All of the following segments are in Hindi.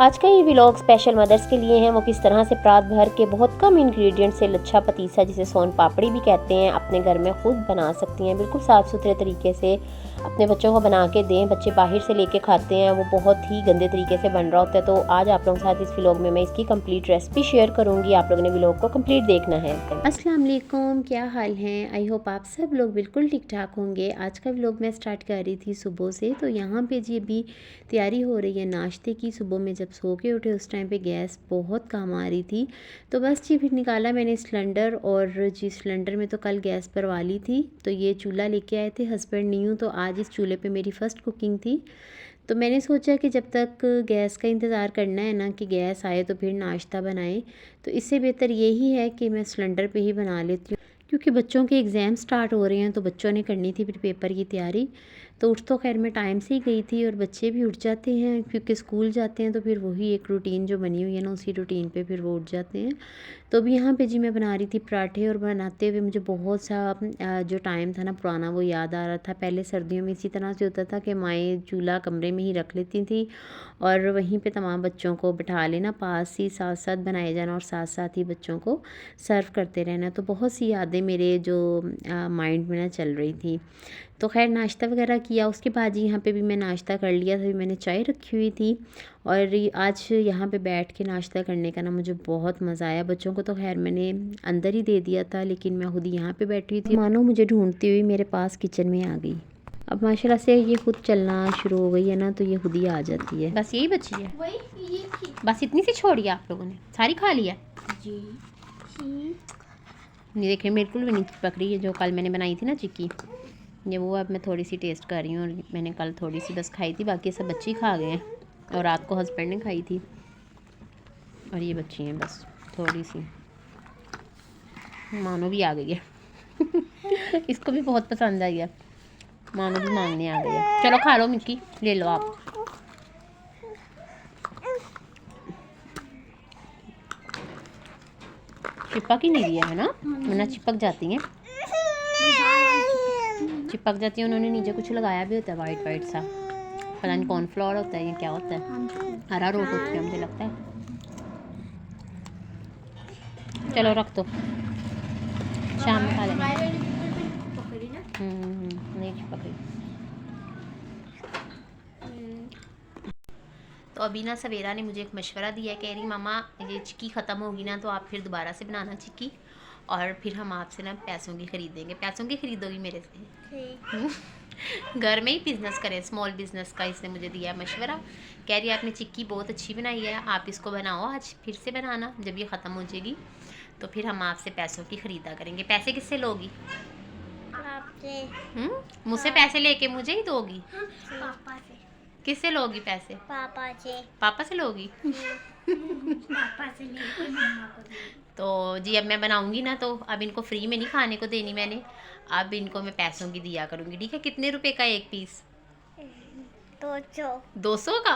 आज का ये व्लॉग स्पेशल मदर्स के लिए हैं। वो किस तरह से रात भर के बहुत कम इंग्रेडिएंट से लच्छा पतीसा, जिसे सोन पापड़ी भी कहते हैं, अपने घर में खुद बना सकती हैं। बिल्कुल साफ़ सुथरे तरीके से अपने बच्चों को बना के दें। बच्चे बाहर से लेके खाते हैं, वो बहुत ही गंदे तरीके से बन रहा होता है। तो आज आप लोगों के साथ इस व्लॉग में मैं इसकी कंप्लीट रेसिपी शेयर करूँगी। आप लोगों ने व्लॉग को कंप्लीट देखना है। अस्सलाम वालेकुम, क्या हाल हैं? आई होप आप सब लोग बिल्कुल ठीक ठाक होंगे। आज का व्लॉग मैं स्टार्ट कर रही थी सुबह से। तो यहाँ पे जी अभी तैयारी हो रही है नाश्ते की। सुबह में जब सो के उठे उस टाइम पे गैस बहुत काम आ रही थी, तो बस जी फिर निकाला मैंने सिलेंडर। और जी सिलेंडर में तो कल गैस भरवा ली थी, तो ये चूल्हा लेके आए थे। हस्बैंड नहीं हूँ, तो आज इस चूल्हे पे मेरी फ़र्स्ट कुकिंग थी। तो मैंने सोचा कि जब तक गैस का इंतज़ार करना है ना कि गैस आए तो फिर नाश्ता बनाएं, तो इससे बेहतर यही है कि मैं सिलेंडर पे ही बना लेती हूँ। क्योंकि बच्चों के एग्ज़ाम स्टार्ट हो रहे हैं, तो बच्चों ने करनी थी फिर पेपर की तैयारी। तो उठ तो खैर मैं टाइम से ही गई थी, और बच्चे भी उठ जाते हैं क्योंकि स्कूल जाते हैं, तो फिर वही एक रूटीन जो बनी हुई है ना, उसी रूटीन पे फिर वो उठ जाते हैं। तो अभी यहाँ पे जी मैं बना रही थी पराठे, और बनाते हुए मुझे बहुत सा जो टाइम था ना पुराना वो याद आ रहा था। पहले सर्दियों में इसी तरह से होता था कि माएँ चूल्हा कमरे में ही रख लेती थी, और वहीं पे तमाम बच्चों को बिठा लेना पास ही, साथ साथ बनाए जाना, और साथ साथ ही बच्चों को सर्व करते रहना। तो बहुत सी यादें मेरे जो माइंड में ना चल रही थी। तो खैर नाश्ता वगैरह किया, उसके बाद जी यहाँ पे भी मैं नाश्ता कर लिया था। मैंने चाय रखी हुई थी, और आज यहाँ पे बैठ के नाश्ता करने का ना मुझे बहुत मज़ा आया। बच्चों को तो खैर मैंने अंदर ही दे दिया था, लेकिन मैं खुद यहाँ पे बैठी हुई थी, मानो मुझे ढूंढती हुई मेरे पास किचन में आ गई। अब माशाल्लाह से ये खुद चलना शुरू हो गई है ना, तो ये खुद ही आ जाती है। बस यही बची है, बस इतनी सी छोड़ी आप लोगों ने, सारी खा लिया जी। नहीं देखे बिल्कुल भी नहीं चिपक रही है। जो कल मैंने बनाई थी ना चिक्की, ये वो अब मैं थोड़ी सी टेस्ट कर रही हूँ। और मैंने कल थोड़ी सी बस खाई थी, बाकी सब बच्चे ही खा गए हैं, और रात को हस्बैंड ने खाई थी, और ये बच्ची हैं बस थोड़ी सी। मानो भी आ गई है इसको भी बहुत पसंद आई है, मानो भी मांगने आ गई है। चलो खा लो मिक्की, ले लो आप। चिपक ही नहीं दिया है ना, वरना चिपक जाती हैं, चिपक जाती है। उन्होंने नीचे कुछ लगाया भी होता है वाइट वाइट सा, पता नहीं कॉर्नफ्लोर होता है या क्या होता है, हरा रोट होता है मुझे लगता है। चलो रख दो, शाम में खा लेंगे। नहीं चिपक रही। तो अभी ना सवेरा ने मुझे एक मशवरा दिया है, कह रही मामा ये चिक्की ख़त्म होगी ना तो आप फिर दोबारा से बनाना चिक्की, और फिर हम आपसे ना पैसों की ख़रीदेंगे। पैसों की ख़रीदोगी मेरे से? घर में ही बिज़नेस करें, स्मॉल बिज़नेस का इसने मुझे दिया है मशवरा। कह रही है आपने चिक्की बहुत अच्छी बनाई है, आप इसको बनाओ, आज फिर से बनाना, जब ये ख़त्म हो जाएगी तो फिर हम आपसे पैसों की ख़रीदा करेंगे। पैसे किससे लोगी? आपसे। मुझसे पैसे लेके मुझे ही दोगी? पापा से। किससे लोगी पैसे? पापा से। पापा से लोगी? पापा से लेके मम्मा को दूंगी। तो जी अब मैं बनाऊंगी ना, तो अब इनको फ्री में नहीं खाने को देनी मैंने, अब इनको मैं पैसों की दिया करूंगी। ठीक है? कितने रुपए का एक पीस? 200। 200 का?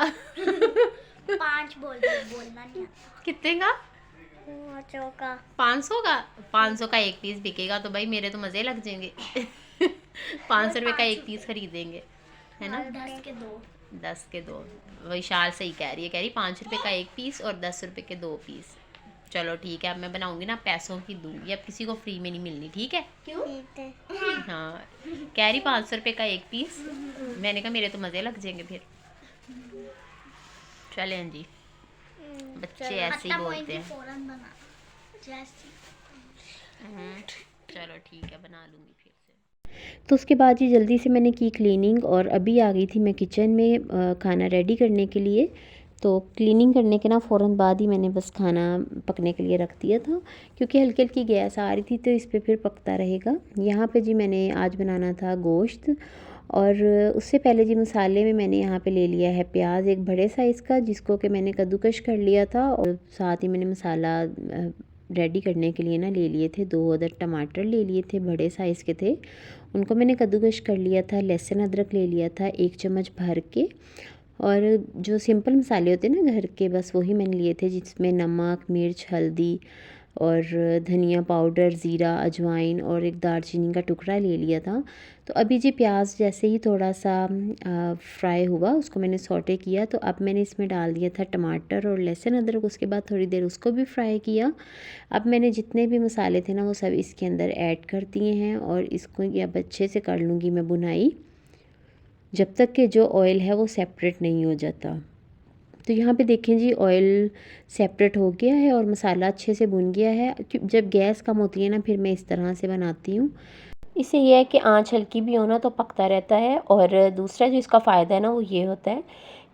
5 बोलना नहीं। कितने का? 500 का। 500 का? 500 का एक पीस बिकेगा तो भाई मेरे तो मज़े लग जाएंगे 500 रुपये का एक पीस खरीदेंगे, है ना? 10 के 2। 10 के 2। विशाल सही कह रही है, कह रही 5 रुपये का एक पीस और 10 रुपये के 2 पीस। चलो ठीक है, अब मैं बनाऊंगी ना पैसों की दूंगी, अब किसी को फ्री में नहीं मिलनी। ठीक है? क्यों? हाँ कह रही 500 रुपये का एक पीस, मैंने कहा मेरे तो मज़े लग जाएंगे फिर। चलें जी, बच्चे ऐसे ही बोलते हैं। चलो ठीक है, बना लूँगी फिर से। तो उसके बाद ही जल्दी से मैंने की क्लीनिंग, और अभी आ गई थी मैं किचन में खाना रेडी करने के लिए। तो क्लीनिंग करने के ना फ़ौरन बाद ही मैंने बस खाना पकने के लिए रख दिया था, क्योंकि हल्की हल्की गैस आ रही थी, तो इस पे फिर पकता रहेगा। यहाँ पे जी मैंने आज बनाना था गोश्त, और उससे पहले जी मसाले में मैंने यहाँ पे ले लिया है प्याज एक बड़े साइज़ का, जिसको कि मैंने कद्दूकश कर लिया था, और साथ ही मैंने मसाला रेडी करने के लिए ना ले लिए थे 2 अदर टमाटर ले लिए थे, बड़े साइज़ के थे, उनको मैंने कद्दूकश कर लिया था। लहसुन अदरक ले लिया था 1 चम्मच भर के, और जो सिंपल मसाले होते हैं ना घर के, बस वही मैंने लिए थे, जिसमें नमक, मिर्च, हल्दी, और धनिया पाउडर, ज़ीरा, अजवाइन और एक दालचीनी का टुकड़ा ले लिया था। तो अभी जी प्याज जैसे ही थोड़ा सा फ्राई हुआ, उसको मैंने सौटे किया। तो अब मैंने इसमें डाल दिया था टमाटर और लहसुन अदरक। उसके बाद थोड़ी देर उसको भी फ्राई किया। अब मैंने जितने भी मसाले थे ना वो सब इसके अंदर ऐड कर दिए हैं और इसको अब अच्छे से कर लूँगी मैं भुनाई, जब तक कि जो ऑयल है वो सेपरेट नहीं हो जाता। तो यहाँ पे देखें जी ऑयल सेपरेट हो गया है और मसाला अच्छे से भुन गया है। जब गैस कम होती है ना फिर मैं इस तरह से बनाती हूँ। इससे ये है कि आंच हल्की भी हो ना तो पकता रहता है। और दूसरा जो इसका फ़ायदा है ना वो ये होता है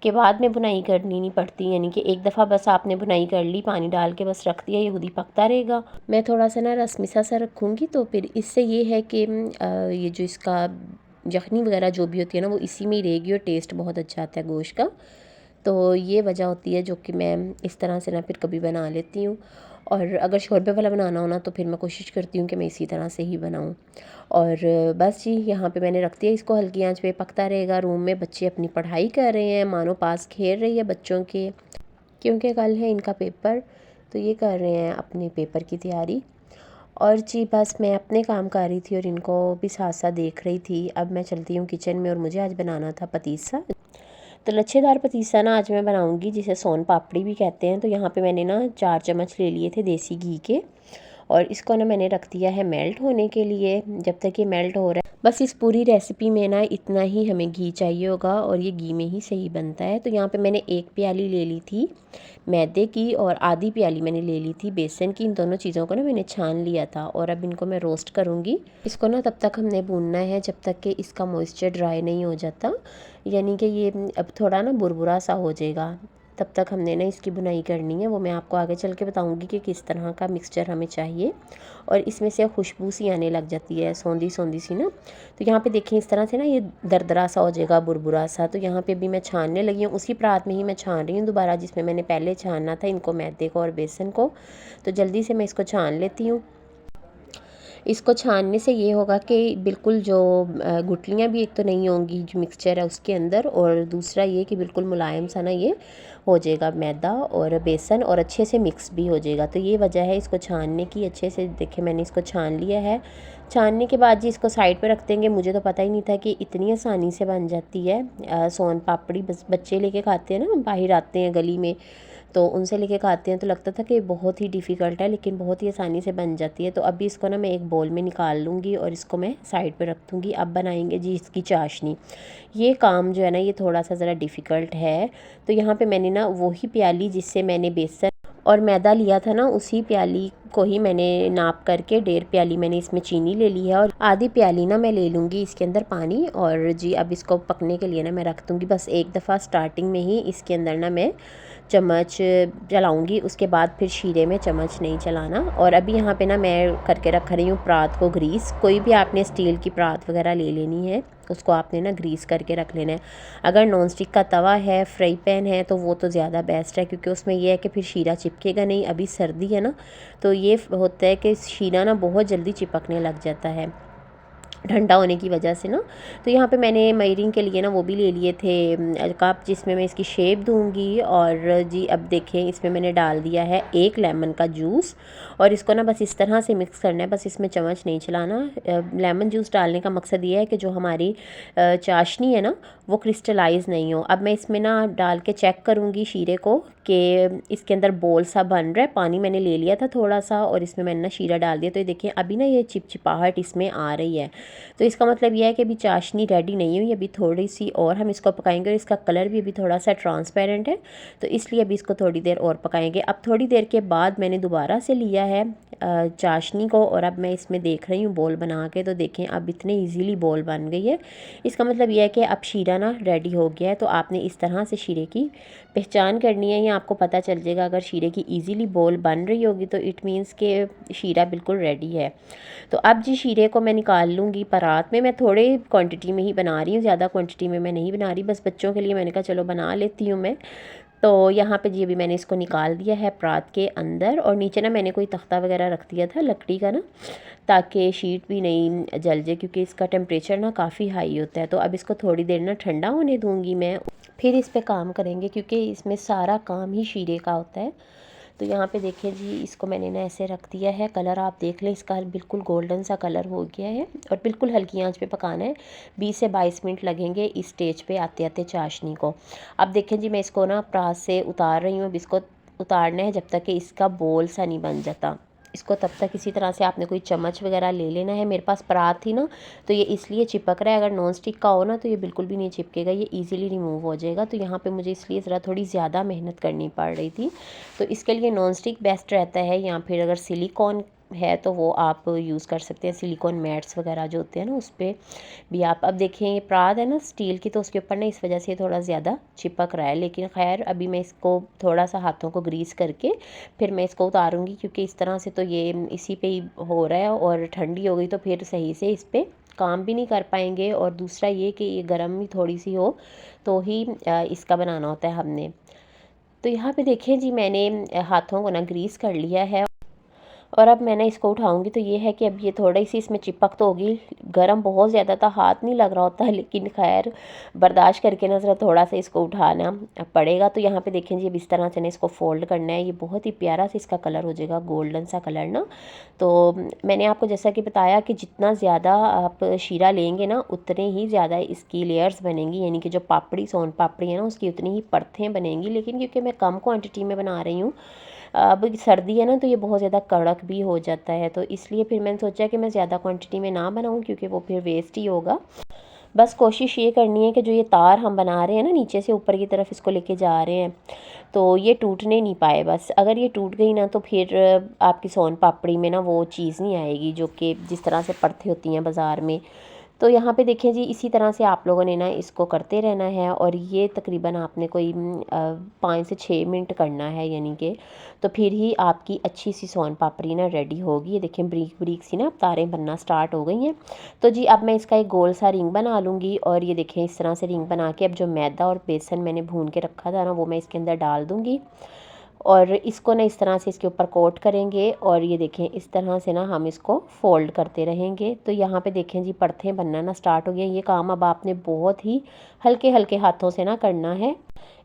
कि बाद में बुनाई करनी नहीं पड़ती, यानी कि एक दफ़ा बस आपने बुनाई कर ली, पानी डाल के बस रख दिया, ये खुद ही पकता रहेगा। मैं थोड़ा सा ना रसमिसा सा रखूँगी तो फिर इससे ये है कि ये जो इसका यखनी वगैरह जो भी होती है ना वो इसी में ही रहेगी और टेस्ट बहुत अच्छा आता है गोश्त का। तो ये वजह होती है जो कि मैं इस तरह से ना फिर कभी बना लेती हूँ। और अगर शोरबे वाला बनाना हो ना तो फिर मैं कोशिश करती हूँ कि मैं इसी तरह से ही बनाऊँ। और बस जी यहाँ पे मैंने रख दिया इसको, हल्की आंच पे पकता रहेगा। रूम में बच्चे अपनी पढ़ाई कर रहे हैं, मानो पास खेल रही है बच्चों के, क्योंकि कल है इनका पेपर, तो ये कर रहे हैं अपने पेपर की तैयारी। और जी बस मैं अपने काम कर रही थी और इनको भी साथ साथ देख रही थी। अब मैं चलती हूँ किचन में और मुझे आज बनाना था पतीसा। तो लच्छेदार पतीसा ना आज मैं बनाऊंगी, जिसे सोन पापड़ी भी कहते हैं। तो यहाँ पे मैंने ना 4 चम्मच ले लिए थे देसी घी के और इसको ना मैंने रख दिया है मेल्ट होने के लिए। जब तक ये मेल्ट हो रहा है, बस इस पूरी रेसिपी में ना इतना ही हमें घी चाहिए होगा और ये घी में ही सही बनता है। तो यहाँ पे मैंने 1 प्याली ले ली थी मैदे की और आधी प्याली मैंने ले ली थी बेसन की। इन दोनों चीज़ों को ना मैंने छान लिया था और अब इनको मैं रोस्ट करूँगी। इसको ना तब तक हमने भूनना है जब तक कि इसका मॉइस्चर ड्राई नहीं हो जाता, यानी कि ये अब थोड़ा ना बुरबुरा सा हो जाएगा। तब तक हमने ना इसकी बुनाई करनी है, वो मैं आपको आगे चल के बताऊंगी कि किस तरह का मिक्सचर हमें चाहिए। और इसमें से खुशबू सी आने लग जाती है, सौंधी सौंधी सी ना। तो यहाँ पे देखें इस तरह से ना ये दरदरा सा हो जाएगा, बुरबुरा सा। तो यहाँ पे भी मैं छानने लगी हूँ, उसी परात में ही मैं छान रही हूँ दोबारा जिसमें मैंने पहले छानना था इनको, मैदे को और बेसन को। तो जल्दी से मैं इसको छान लेती हूँ। इसको छानने से ये होगा कि बिल्कुल जो गुठलियाँ भी एक तो नहीं होंगी जो मिक्सचर है उसके अंदर, और दूसरा ये कि बिल्कुल मुलायम सा ना ये हो जाएगा मैदा और बेसन और अच्छे से मिक्स भी हो जाएगा। तो ये वजह है इसको छानने की। अच्छे से देखें मैंने इसको छान लिया है। छानने के बाद जी इसको साइड पे रख देंगे। मुझे तो पता ही नहीं था कि इतनी आसानी से बन जाती है सोन पापड़ी। बस बच्चे लेके खाते हैं ना, बाहर आते हैं गली में तो उनसे लेके खाते हैं, तो लगता था कि बहुत ही डिफ़िकल्ट है, लेकिन बहुत ही आसानी से बन जाती है। तो अभी इसको ना मैं एक बोल में निकाल लूँगी और इसको मैं साइड पे रख दूँगी। अब बनाएंगे जी इसकी चाशनी। ये काम जो है ना ये थोड़ा सा ज़रा डिफ़िकल्ट है। तो यहाँ पे मैंने ना वही प्याली जिससे मैंने बेसन और मैदा लिया था ना, उसी प्याली को ही मैंने नाप करके 1.5 प्याली मैंने इसमें चीनी ले ली है और आधी प्याली ना मैं ले लूँगी इसके अंदर पानी। और जी अब इसको पकने के लिए ना मैं रख दूँगी। बस एक दफ़ा स्टार्टिंग में ही इसके अंदर ना मैं चम्मच चलाऊँगी, उसके बाद फिर शीरे में चम्मच नहीं चलाना। और अभी यहाँ पे ना मैं करके रख रही हूँ परात को ग्रीस। कोई भी आपने स्टील की परात वगैरह ले लेनी है, उसको आपने ना ग्रीस करके रख लेना है। अगर नॉन स्टिक का तवा है, फ्राई पैन है, तो वो तो ज़्यादा बेस्ट है, क्योंकि उसमें ये है कि फिर शीरा चिपकेगा नहीं। अभी सर्दी है ना तो ये होता है कि शीरा ना बहुत जल्दी चिपकने लग जाता है ठंडा होने की वजह से ना। तो यहाँ पे मैंने मयरिंग के लिए ना वो भी ले लिए थे कप, जिसमें मैं इसकी शेप दूंगी। और जी अब देखें इसमें मैंने डाल दिया है 1 लेमन का जूस और इसको ना बस इस तरह से मिक्स करना है, बस इसमें चम्मच नहीं चलाना। लेमन जूस डालने का मकसद ये है कि जो हमारी चाशनी है ना वो क्रिस्टलाइज़ नहीं हो। अब मैं इसमें ना डाल के चेक करूँगी शीरे को कि इसके अंदर बोल सा बन रहा है। पानी मैंने ले लिया था थोड़ा सा और इसमें मैंने ना शीरा डाल दिया। तो ये देखिए अभी ना ये चिपचिपाहट इसमें आ रही है। तो इसका मतलब यह है कि अभी चाशनी रेडी नहीं हुई, अभी थोड़ी सी और हम इसको पकाएंगे। और इसका कलर भी अभी थोड़ा सा ट्रांसपेरेंट है, तो इसलिए अभी इसको थोड़ी देर और पकाएंगे। अब थोड़ी देर के बाद मैंने दोबारा से लिया है चाशनी को और अब मैं इसमें देख रही हूँ बोल बना के। तो देखें अब इतने इजीली बोल बन गई है। इसका मतलब यह है कि अब शीरा ना रेडी हो गया है। तो आपने इस तरह से शीरे की पहचान करनी है, या आपको पता चल जाएगा अगर शीरे की इजीली बोल बन रही होगी तो इट मीन्स के शीरा बिल्कुल रेडी है। तो अब जी शीरे को मैं निकाल लूँगी परात में। मैं थोड़े क्वांटिटी में ही बना रही हूँ, ज़्यादा क्वांटिटी में मैं नहीं बना रही, बस बच्चों के लिए मैंने कहा चलो बना लेती हूँ मैं। तो यहाँ पे जी अभी मैंने इसको निकाल दिया है परात के अंदर और नीचे ना मैंने कोई तख्ता वगैरह रख दिया था लकड़ी का ना, ताकि शीट भी नहीं जल जाए, क्योंकि इसका टेम्परेचर ना काफ़ी हाई होता है। तो अब इसको थोड़ी देर ना ठंडा होने दूँगी मैं, फिर इस पर काम करेंगे, क्योंकि इसमें सारा काम ही शीरे का होता है। तो यहाँ पे देखिए जी, इसको मैंने ना ऐसे रख दिया है। कलर आप देख लें, इसका बिल्कुल गोल्डन सा कलर हो गया है और बिल्कुल हल्की आंच पे पकाना है। 20 से 22 मिनट लगेंगे इस स्टेज पे आते आते चाशनी को। अब देखें जी, मैं इसको ना परात से उतार रही हूँ। अब इसको उतारना है जब तक कि इसका बोल सा नहीं बन जाता। इसको तब तक इसी तरह से आपने कोई चम्मच वगैरह ले लेना है। मेरे पास परात थी ना, तो ये इसलिए चिपक रहा है। अगर नॉन स्टिक का हो ना तो ये बिल्कुल भी नहीं चिपकेगा, ये इजीली रिमूव हो जाएगा। तो यहाँ पे मुझे इसलिए ज़रा थोड़ी ज़्यादा मेहनत करनी पड़ रही थी। तो इसके लिए नॉन स्टिक बेस्ट रहता है, या फिर अगर सिलिकॉन है तो वो आप यूज़ कर सकते हैं। सिलिकॉन मैट्स वगैरह जो होते हैं ना, उस पर भी आप। अब देखें, ये परात है ना स्टील की, तो उसके ऊपर ना इस वजह से थोड़ा ज़्यादा चिपक रहा है। लेकिन खैर, अभी मैं इसको थोड़ा सा हाथों को ग्रीस करके फिर मैं इसको उतारूँगी, क्योंकि इस तरह से तो ये इसी पे ही हो रहा है। और ठंडी हो गई तो फिर सही से इस पर काम भी नहीं कर पाएंगे। और दूसरा ये कि ये गर्म ही थोड़ी सी हो तो ही इसका बनाना होता है हमने। तो यहाँ पे देखें जी, मैंने हाथों को ना ग्रीस कर लिया है। और अब मैं ना इसको उठाऊंगी तो ये है कि अब ये थोड़ी सी इसमें चिपक तो होगी। गर्म बहुत ज़्यादा था, हाथ नहीं लग रहा होता, लेकिन खैर बर्दाश्त करके ना ज़रा थोड़ा सा इसको उठाना पड़ेगा। तो यहाँ पे देखें जी, अब इस तरह से ना इसको फोल्ड करना है। ये बहुत ही प्यारा सा इसका कलर हो जाएगा, गोल्डन सा कलर ना। तो मैंने आपको जैसा कि बताया कि जितना ज़्यादा आप शीरा लेंगे ना, उतने ही ज़्यादा इसकी लेयर्स बनेंगी। यानी कि जो पापड़ी, सोन पापड़ी है ना, उसकी उतनी ही परतें बनेंगी। लेकिन क्योंकि मैं कम क्वान्टिटी में बना रही हूँ, अब सर्दी है ना, तो ये बहुत ज़्यादा कड़क भी हो जाता है। तो इसलिए फिर मैंने सोचा कि मैं ज़्यादा क्वांटिटी में ना बनाऊं, क्योंकि वो फिर वेस्ट ही होगा। बस कोशिश ये करनी है कि जो ये तार हम बना रहे हैं ना, नीचे से ऊपर की तरफ इसको लेके जा रहे हैं, तो ये टूटने नहीं पाए। बस अगर ये टूट गई ना, तो फिर आपकी सोन पापड़ी में ना वो चीज़ नहीं आएगी जो कि जिस तरह से परतें होती हैं बाज़ार में। तो यहाँ पे देखें जी, इसी तरह से आप लोगों ने ना इसको करते रहना है। और ये तकरीबन आपने कोई 5 से 6 मिनट करना है, यानी कि तो फिर ही आपकी अच्छी सी सोन पापड़ी ना रेडी होगी। ये देखें, ब्रीक ब्रीक सी ना तारें बनना स्टार्ट हो गई हैं। तो जी, अब मैं इसका एक गोल सा रिंग बना लूँगी। और ये देखें, इस तरह से रिंग बना के अब जो मैदा और बेसन मैंने भून के रखा था ना, वो मैं इसके अंदर डाल दूँगी। और इसको ना इस तरह से इसके ऊपर कोट करेंगे। और ये देखें, इस तरह से ना हम इसको फोल्ड करते रहेंगे। तो यहाँ पे देखें जी, परतें बनना ना स्टार्ट हो गई। ये काम अब आपने बहुत ही हल्के हल्के हाथों से ना करना है।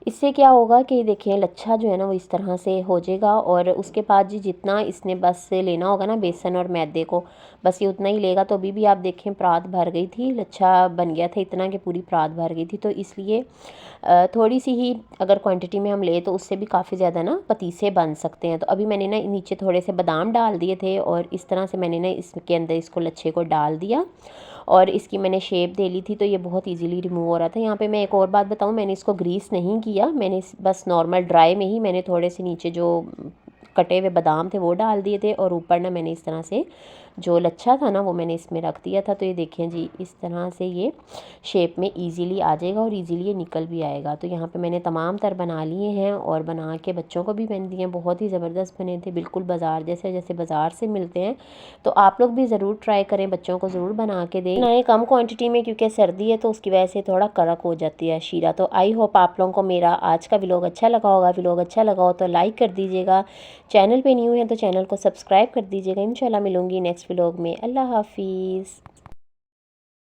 इससे क्या होगा कि देखिए, लच्छा जो है ना वो इस तरह से हो जाएगा। और उसके बाद जी, जितना इसने बस लेना होगा ना बेसन और मैदे को, बस ये उतना ही लेगा। तो अभी भी आप देखें, परात भर गई थी, लच्छा बन गया था इतना कि पूरी परात भर गई थी। तो इसलिए थोड़ी सी ही अगर क्वांटिटी में हम ले तो उससे भी काफ़ी ज़्यादा ना पतीसे बन सकते हैं। तो अभी मैंने ना नीचे थोड़े से बादाम डाल दिए थे, और इस तरह से मैंने ना इसके अंदर इसको लच्छे को डाल दिया और इसकी मैंने शेप दे ली थी। तो ये बहुत इजीली रिमूव हो रहा था। यहाँ पे मैं एक और बात बताऊँ, मैंने इसको ग्रीस नहीं किया, मैंने बस नॉर्मल ड्राई में ही मैंने थोड़े से नीचे जो कटे हुए बादाम थे वो डाल दिए थे। और ऊपर ना मैंने इस तरह से जो लच्छा था ना वो मैंने इसमें रख दिया था। तो ये देखें जी, इस तरह से ये शेप में इजीली आ जाएगा और इजीली ये निकल भी आएगा। तो यहाँ पे मैंने तमाम तर बना लिए हैं और बना के बच्चों को भी मैंने दिए हैं। बहुत ही ज़बरदस्त बने थे, बिल्कुल बाज़ार जैसे, जैसे बाज़ार से मिलते हैं। तो आप लोग भी ज़रूर ट्राई करें, बच्चों को ज़रूर बना के दें। बनाएं कम क्वान्टिटी में, क्योंकि सर्दी है तो उसकी वजह से थोड़ा कड़क हो जाती है शीरा। तो आई होप आप लोगों को मेरा आज का व्लॉग अच्छा लगा होगा। व्लॉग अच्छा लगा हो तो लाइक कर दीजिएगा, चैनल पे न्यू है तो चैनल को सब्सक्राइब कर दीजिएगा। इंशाल्लाह मिलूंगी नेक्स्ट व्लॉग में। अल्लाह हाफिज़।